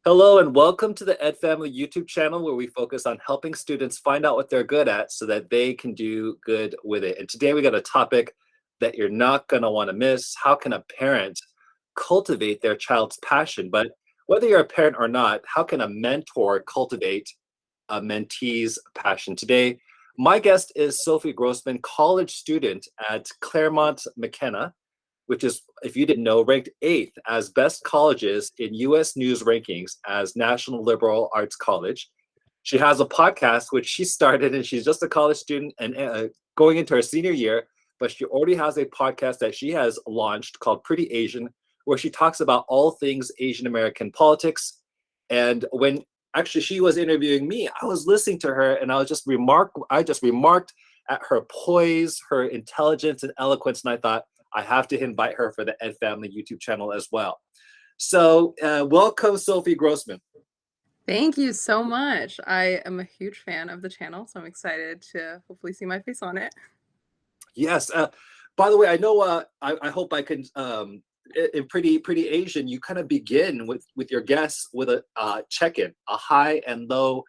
Hello and welcome to the EdFamily YouTube channel where we focus on helping students find out what they're good at so that they can do good with it. And today we got a topic that you're not going to want to miss. How can a parent cultivate their child's passion? But whether you're a parent or not, how can a mentor cultivate a mentee's passion? Today, my guest is Sophie Grossman, college student at Claremont McKenna, which is, if you didn't know, ranked 8th as best colleges in US News rankings as National Liberal Arts College. She has a podcast which she started, and she's just a college student and going into her senior year, but she already has a podcast that she has launched called Pretty Asian, where she talks about all things Asian American politics. And when actually she was interviewing me, I was listening to her and I just remarked at her poise, her intelligence and eloquence, and I thought, I have to invite her for the EdFamily YouTube channel as well. So welcome, Sophie Grossman. Thank you so much. I am a huge fan of the channel, so I'm excited to hopefully see my face on it. Yes. By the way, I know I hope I can, in Pretty Asian, you kind of begin with your guests with a check-in, a high and low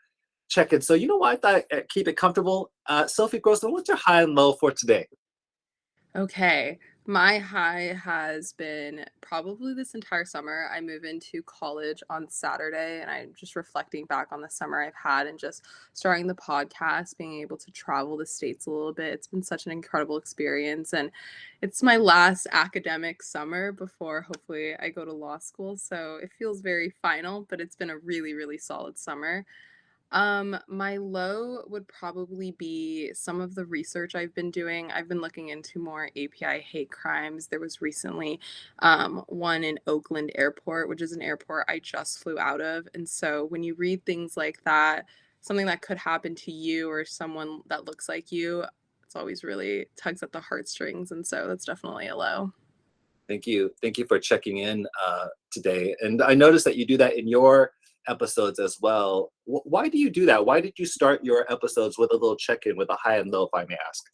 check-in. So you know what, I thought, keep it comfortable. Sophie Grossman, what's your high and low for today? Okay, my high has been probably this entire summer. I move into college on Saturday, and I'm just reflecting back on the summer I've had and just starting the podcast, being able to travel the States a little bit. It's been such an incredible experience, and it's my last academic summer before hopefully I go to law school. So it feels very final, but it's been a really, really solid summer. My low would probably be some of the research I've been doing. I've been looking into more API hate crimes. There was recently one in Oakland Airport, which is an airport I just flew out of. And so when you read things like that, something that could happen to you or someone that looks like you, it's always really tugs at the heartstrings. And so that's definitely a low. Thank you. Thank you for checking in today. And I noticed that you do that in your episodes as well. Why do you do that? Why did you start your episodes with a little check-in with a high and low, if I may ask?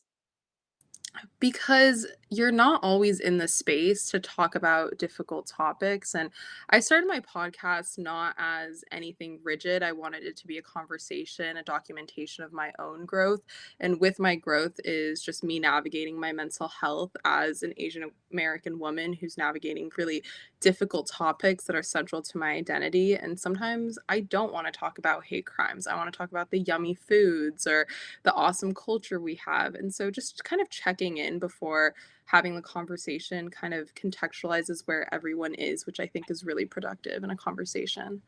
Because you're not always in the space to talk about difficult topics. And I started my podcast not as anything rigid. I wanted it to be a conversation, a documentation of my own growth. And with my growth is just me navigating my mental health as an Asian American woman who's navigating really difficult topics that are central to my identity. And sometimes I don't want to talk about hate crimes. I want to talk about the yummy foods or the awesome culture we have. And so just kind of checking in before having the conversation kind of contextualizes where everyone is, which I think is really productive in a conversation.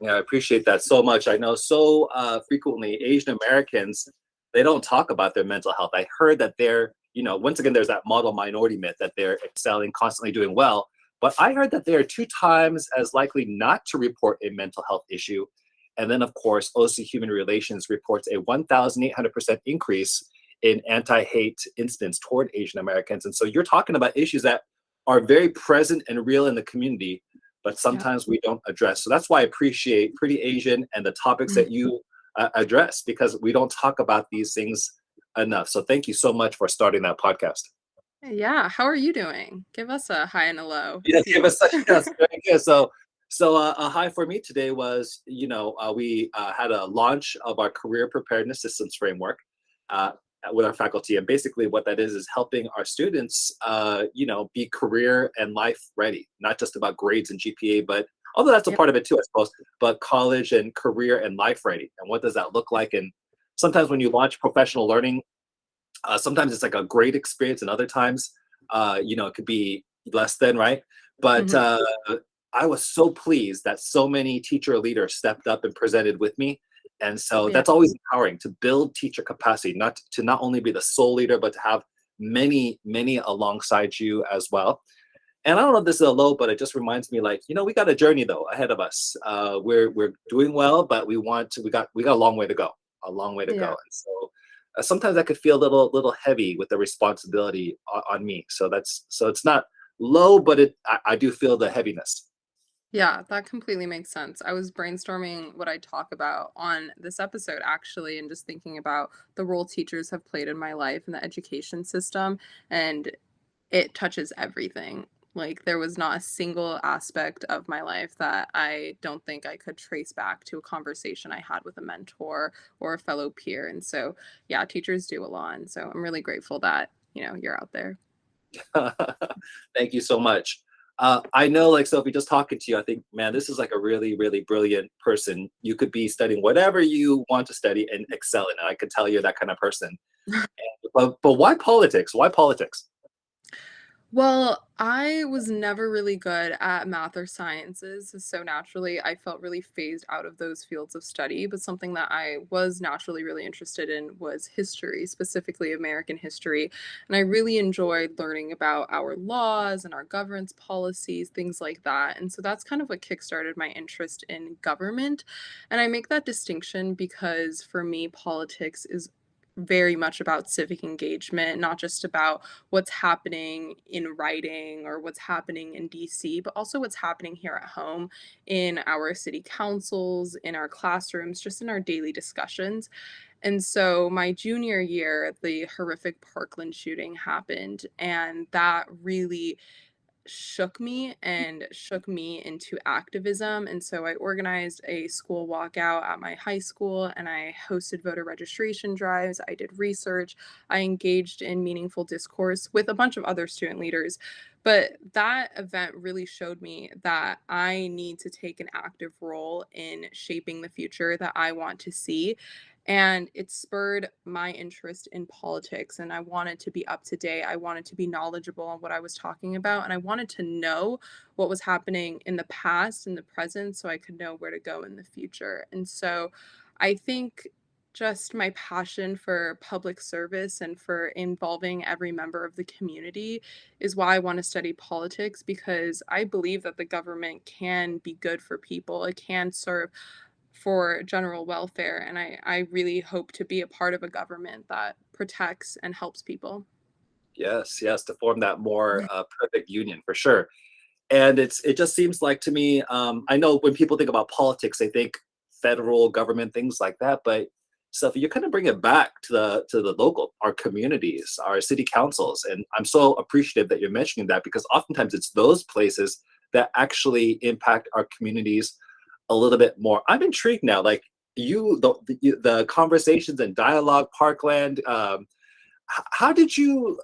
Yeah, I appreciate that so much. I know so frequently Asian Americans, they don't talk about their mental health. I heard that they're, once again, there's that model minority myth that they're excelling, constantly doing well. But I heard that they are 2 times as likely not to report a mental health issue. And then, of course, OC Human Relations reports a 1,800% increase in anti-hate incidents toward Asian Americans. And so you're talking about issues that are very present and real in the community, but Yeah. sometimes we don't address. So that's why I appreciate Pretty Asian and the topics that you address, because we don't talk about these things enough. So thank you so much for starting that podcast. Yeah. How are you doing? Give us a high and a low. Yes, give us such, See. yes, very good. So a high for me today was, we had a launch of our career preparedness systems framework with our faculty, and basically what that is helping our students, be career and life ready, not just about grades and GPA, but although that's a Yep. part of it too, I suppose, but college and career and life ready, and what does that look like? And sometimes when you launch professional learning, sometimes it's like a great experience, and other times, it could be less than, right? But Mhm. I was so pleased that so many teacher leaders stepped up and presented with me. And so Yeah. that's always empowering to build teacher capacity, not only be the sole leader, but to have many, many alongside you as well. And I don't know if this is a low, but it just reminds me, like, we got a journey though ahead of us. We're doing well, but we got a long way to go, a long way to go. Yeah. And so sometimes that could feel a little heavy with the responsibility on me. So it's not low, but I do feel the heaviness. Yeah, that completely makes sense. I was brainstorming what I talk about on this episode actually, and just thinking about the role teachers have played in my life in the education system, and it touches everything. Like, there was not a single aspect of my life that I don't think I could trace back to a conversation I had with a mentor or a fellow peer, and so, yeah, teachers do a lot, and so I'm really grateful that, you're out there. Thank you so much. I know, like Sophie, just talking to you, I think, man, this is like a really, really brilliant person. You could be studying whatever you want to study and excel in it. I could tell you're that kind of person. But why politics? Why politics? Well, I was never really good at math or sciences, so naturally I felt really phased out of those fields of study. But something that I was naturally really interested in was history, specifically American history. And I really enjoyed learning about our laws and our governance policies, things like that. And so that's kind of what kickstarted my interest in government. And I make that distinction because for me, politics is very much about civic engagement, not just about what's happening in writing or what's happening in DC, but also what's happening here at home in our city councils, in our classrooms, just in our daily discussions. And so my junior year, the horrific Parkland shooting happened, and that really shook me into activism. And so I organized a school walkout at my high school and I hosted voter registration drives. I did research. I engaged in meaningful discourse with a bunch of other student leaders. But that event really showed me that I need to take an active role in shaping the future that I want to see. And it spurred my interest in politics. And I wanted to be up to date. I wanted to be knowledgeable on what I was talking about. And I wanted to know what was happening in the past and the present so I could know where to go in the future. And so I think just my passion for public service and for involving every member of the community is why I want to study politics, because I believe that the government can be good for people. It can serve for general welfare, and I really hope to be a part of a government that protects and helps people. Yes, yes, to form that more perfect union for sure. And it just seems like to me, I know when people think about politics, they think federal government, things like that. But Sophie, you kind of bring it back to the local, our communities, our city councils, and I'm so appreciative that you're mentioning that because oftentimes it's those places that actually impact our communities a little bit more. I'm intrigued now, like the conversations and dialogue, Parkland. How did you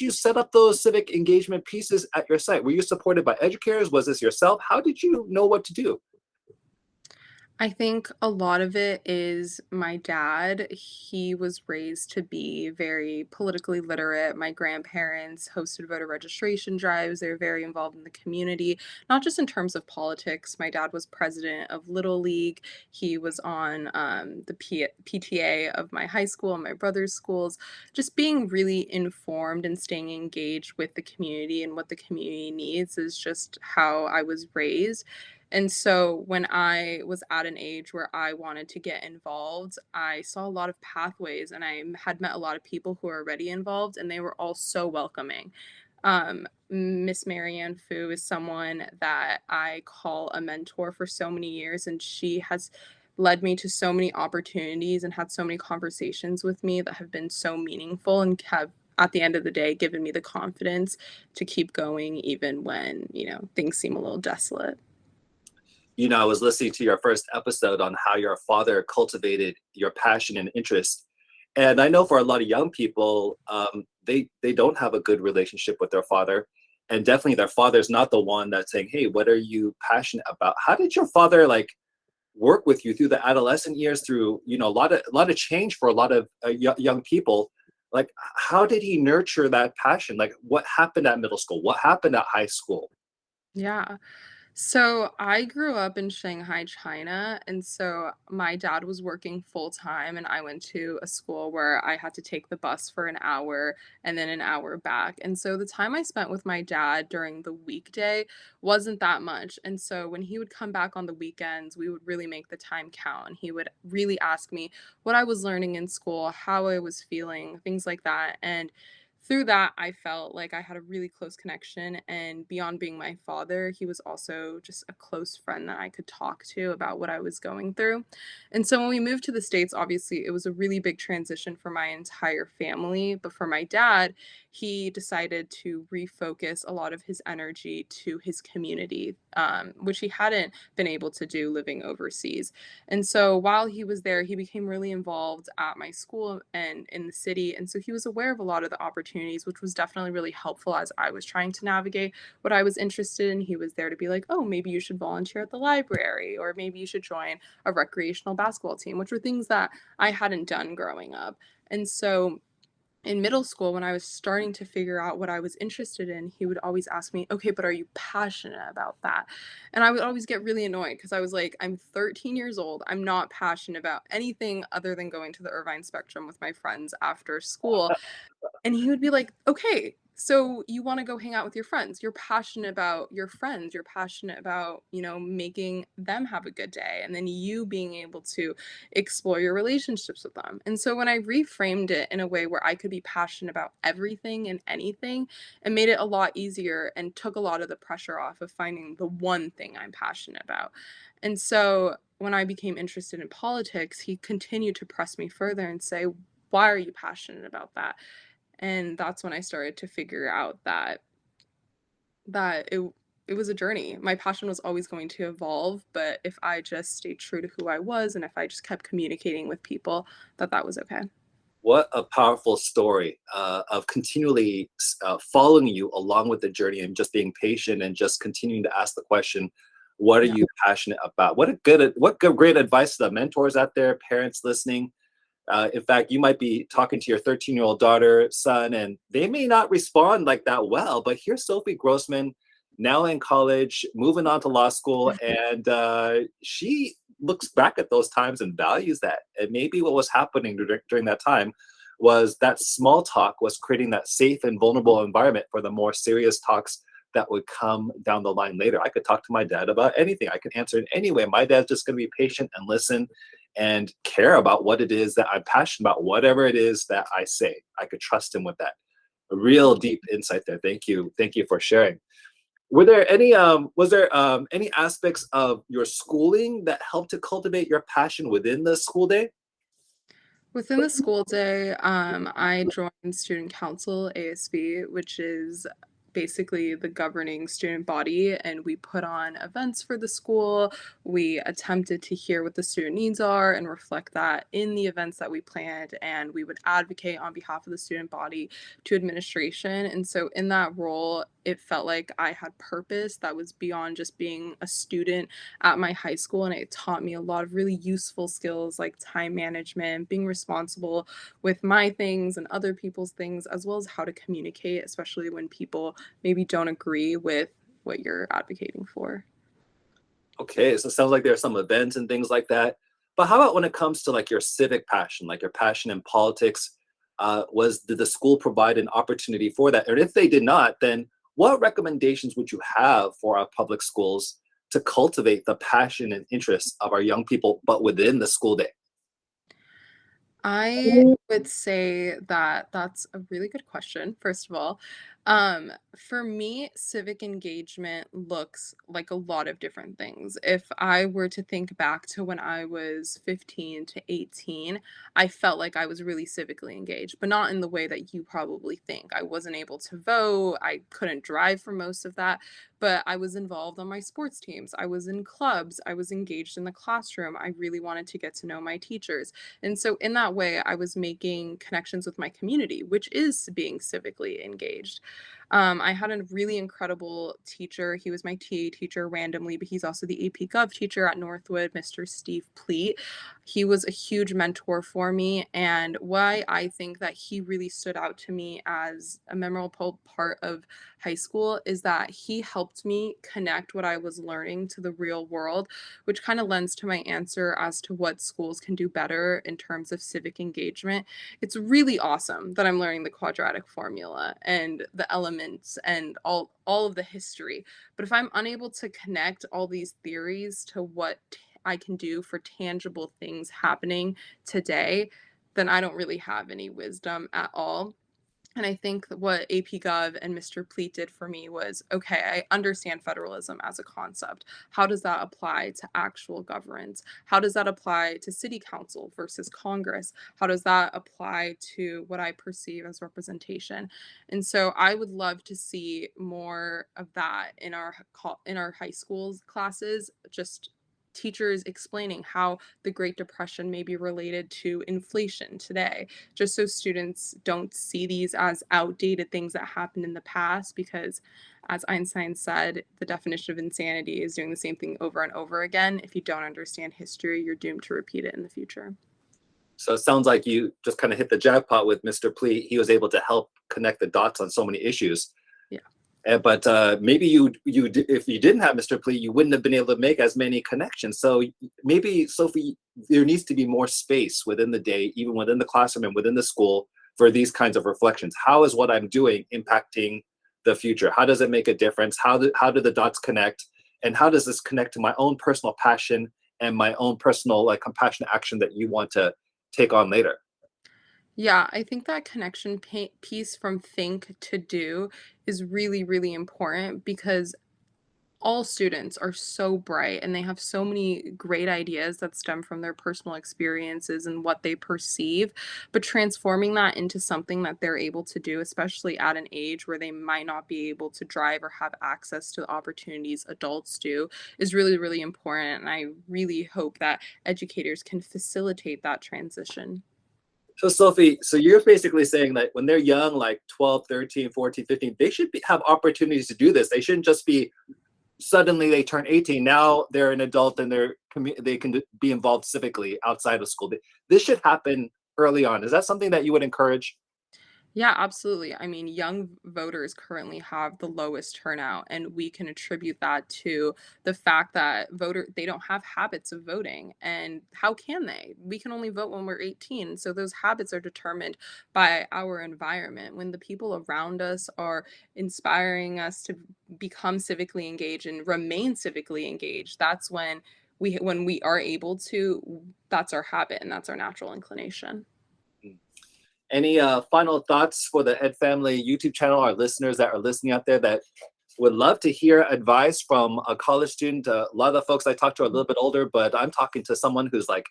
set up those civic engagement pieces at your site? Were you supported by educators? Was this yourself? How did you know what to do? I think a lot of it is my dad. He was raised to be very politically literate. My grandparents hosted voter registration drives. They were very involved in the community, not just in terms of politics. My dad was president of Little League. He was on the PTA of my high school and my brother's schools. Just being really informed and staying engaged with the community and what the community needs is just how I was raised. And so when I was at an age where I wanted to get involved, I saw a lot of pathways and had met a lot of people who were already involved and they were all so welcoming. Miss Marianne Fu is someone that I call a mentor for so many years, and she has led me to so many opportunities and had so many conversations with me that have been so meaningful and have at the end of the day given me the confidence to keep going even when, things seem a little desolate. I was listening to your first episode on how your father cultivated your passion and interest. And I know for a lot of young people, they don't have a good relationship with their father. And definitely their father's not the one that's saying, hey, what are you passionate about? How did your father like work with you through the adolescent years, through, a lot of change for a lot of young people? Like, how did he nurture that passion? Like, what happened at middle school? What happened at high school? Yeah. So I grew up in Shanghai, China, and so my dad was working full time, and I went to a school where I had to take the bus for an hour and then an hour back. And so the time I spent with my dad during the weekday wasn't that much. And so when he would come back on the weekends, we would really make the time count. And he would really ask me what I was learning in school, how I was feeling, things like that. And through that, I felt like I had a really close connection, and beyond being my father, he was also just a close friend that I could talk to about what I was going through. And so when we moved to the States, obviously, it was a really big transition for my entire family, but for my dad, he decided to refocus a lot of his energy to his community, which he hadn't been able to do living overseas. And so while he was there, he became really involved at my school and in the city. And so he was aware of a lot of the opportunities, which was definitely really helpful as I was trying to navigate what I was interested in. He was there to be like, oh, maybe you should volunteer at the library, or maybe you should join a recreational basketball team, which were things that I hadn't done growing up. And so in middle school, when I was starting to figure out what I was interested in, he would always ask me, okay, but are you passionate about that? And I would always get really annoyed because I was like, I'm 13 years old. I'm not passionate about anything other than going to the Irvine Spectrum with my friends after school. And he would be like, okay, so you want to go hang out with your friends. You're passionate about your friends. You're passionate about, making them have a good day. And then you being able to explore your relationships with them. And so when I reframed it in a way where I could be passionate about everything and anything, it made it a lot easier and took a lot of the pressure off of finding the one thing I'm passionate about. And so when I became interested in politics, he continued to press me further and say, why are you passionate about that? And that's when I started to figure out that it was a journey. My passion was always going to evolve, but if I just stayed true to who I was and if I just kept communicating with people, that was okay. What a powerful story of continually following you along with the journey and just being patient and just continuing to ask the question, what are Yeah. you passionate about? Great advice to the mentors out there, parents listening. In fact, you might be talking to your 13-year-old daughter, son, and they may not respond like that well. But here's Sophie Grossman, now in college, moving on to law school, and she looks back at those times and values that. And maybe what was happening during that time was that small talk was creating that safe and vulnerable environment for the more serious talks that would come down the line later. I could talk to my dad about anything. I could answer in any way. My dad's just going to be patient and listen and care about what it is that I'm passionate about, whatever it is that I say. I could trust him with that. A real deep insight there. Thank you. Thank you for sharing. Were there any was there any aspects of your schooling that helped to cultivate your passion within the school day? Within the school day, I joined Student Council ASB, which is basically the governing student body, and we put on events for the school. We attempted to hear what the student needs are and reflect that in the events that we planned, and we would advocate on behalf of the student body to administration. And so, in that role, it felt like I had purpose that was beyond just being a student at my high school, and it taught me a lot of really useful skills like time management, being responsible with my things and other people's things, as well as how to communicate, especially when people maybe don't agree with what you're advocating for. Okay, so it sounds like there are some events and things like that. But how about when it comes to like your civic passion, like your passion in politics? Did the school provide an opportunity for that? And if they did not, then what recommendations would you have for our public schools to cultivate the passion and interests of our young people, but within the school day? I would say that that's a really good question, first of all. For me, civic engagement looks like a lot of different things. If I were to think back to when I was 15 to 18, I felt like I was really civically engaged, but not in the way that you probably think. I wasn't able to vote, I couldn't drive for most of that, but I was involved on my sports teams. I was in clubs, I was engaged in the classroom. I really wanted to get to know my teachers. And so in that way, I was making connections with my community, which is being civically engaged. I had a really incredible teacher. He was my TA teacher randomly, but he's also the AP Gov teacher at Northwood, Mr. Steve Pleat. He was a huge mentor for me. And why I think that he really stood out to me as a memorable part of high school is that he helped me connect what I was learning to the real world, which kind of lends to my answer as to what schools can do better in terms of civic engagement. It's really awesome that I'm learning the quadratic formula and the elements and all of the history. But if I'm unable to connect all these theories to what I can do for tangible things happening today, then I don't really have any wisdom at all. And I think that what AP Gov and Mr. Pleat did for me was, okay, I understand federalism as a concept. How does that apply to actual governance? How does that apply to city council versus Congress? How does that apply to what I perceive as representation? And so I would love to see more of that in our high schools classes, just teachers explaining how the Great Depression may be related to inflation today, just so students don't see these as outdated things that happened in the past. Because, as Einstein said, the definition of insanity is doing the same thing over and over again. If you don't understand history, you're doomed to repeat it in the future. So it sounds like you just kind of hit the jackpot with Mr. Pleat. He was able to help connect the dots on so many issues. Yeah. But maybe if you didn't have Mr. Pleat, you wouldn't have been able to make as many connections. So maybe, Sophie, there needs to be more space within the day, even within the classroom and within the school, for these kinds of reflections. How is what I'm doing impacting the future? How does it make a difference? How do the dots connect? And how does this connect to my own personal passion and my own personal compassionate action that you want to take on later? Yeah, I think that connection piece from think to do is really, really important, because all students are so bright and they have so many great ideas that stem from their personal experiences and what they perceive, but transforming that into something that they're able to do, especially at an age where they might not be able to drive or have access to the opportunities adults do, is really, really important. And I really hope that educators can facilitate that transition. So Sophie, so you're basically saying that when they're young, like 12, 13, 14, 15, they should have opportunities to do this. They shouldn't just be suddenly they turn 18. Now they're an adult and they can be involved civically outside of school. This should happen early on. Is that something that you would encourage? Yeah, absolutely. I mean, young voters currently have the lowest turnout, and we can attribute that to the fact that they don't have habits of voting. And how can they? We can only vote when we're 18. So those habits are determined by our environment. When the people around us are inspiring us to become civically engaged and remain civically engaged, that's when we are able to, that's our habit and that's our natural inclination. Any final thoughts for the EdFamily YouTube channel, our listeners that are listening out there that would love to hear advice from a college student? A lot of the folks I talk to are a little bit older, but I'm talking to someone who's like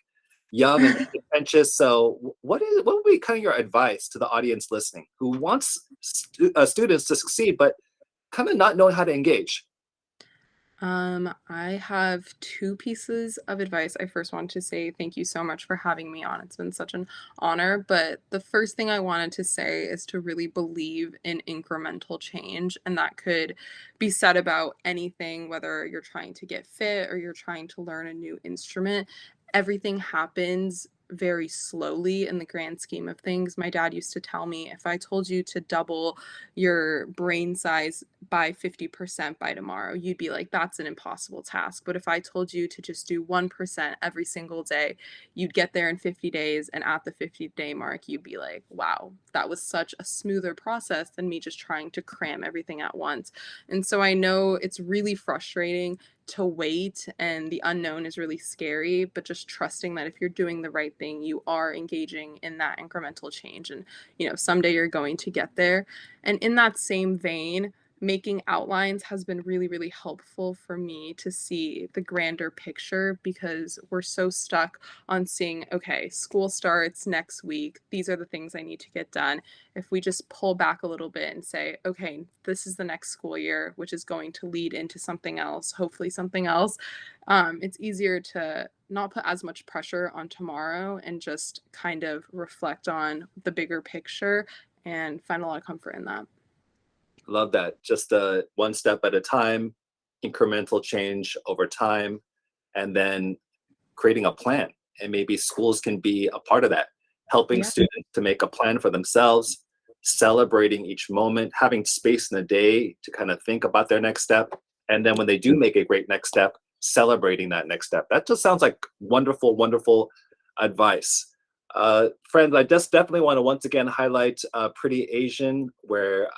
young and contentious. So what would be kind of your advice to the audience listening who wants students to succeed, but kind of not knowing how to engage? I have two pieces of advice. I first want to say thank you so much for having me on. It's been such an honor. But the first thing I wanted to say is to really believe in incremental change. And that could be said about anything, whether you're trying to get fit or you're trying to learn a new instrument. Everything happens very slowly in the grand scheme of things. My dad used to tell me, if I told you to double your brain size by 50% by tomorrow, you'd be like, that's an impossible task. But if I told you to just do 1% every single day, you'd get there in 50 days. And at the 50-day mark, you'd be like, wow, that was such a smoother process than me just trying to cram everything at once. And so I know it's really frustrating to wait, and the unknown is really scary, but just trusting that if you're doing the right thing, you are engaging in that incremental change, and someday you're going to get there. And in that same vein, making outlines has been really, really helpful for me to see the grander picture, because we're so stuck on seeing, okay, school starts next week, these are the things I need to get done. If we just pull back a little bit and say, okay, this is the next school year, which is going to lead into something else, hopefully something else, it's easier to not put as much pressure on tomorrow and just kind of reflect on the bigger picture and find a lot of comfort in that. Love that. Just one step at a time, incremental change over time, and then creating a plan. And maybe schools can be a part of that, helping Yeah. students to make a plan for themselves, celebrating each moment, having space in the day to kind of think about their next step. And then when they do make a great next step, celebrating that next step. That just sounds like wonderful, wonderful advice. Friends, I just definitely want to once again highlight Pretty Asian, where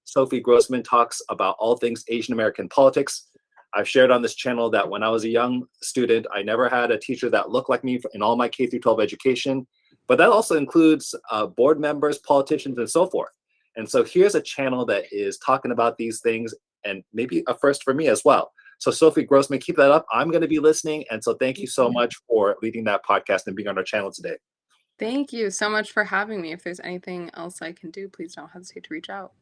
Sophie Grossman talks about all things Asian American politics. I've shared on this channel that when I was a young student, I never had a teacher that looked like me in all my K through 12 education, but that also includes board members, politicians, and so forth. And so here's a channel that is talking about these things, and maybe a first for me as well. So Sophie Grossman, keep that up. I'm going to be listening. And so thank you so much for leading that podcast and being on our channel today. Thank you so much for having me. If there's anything else I can do, please don't hesitate to reach out.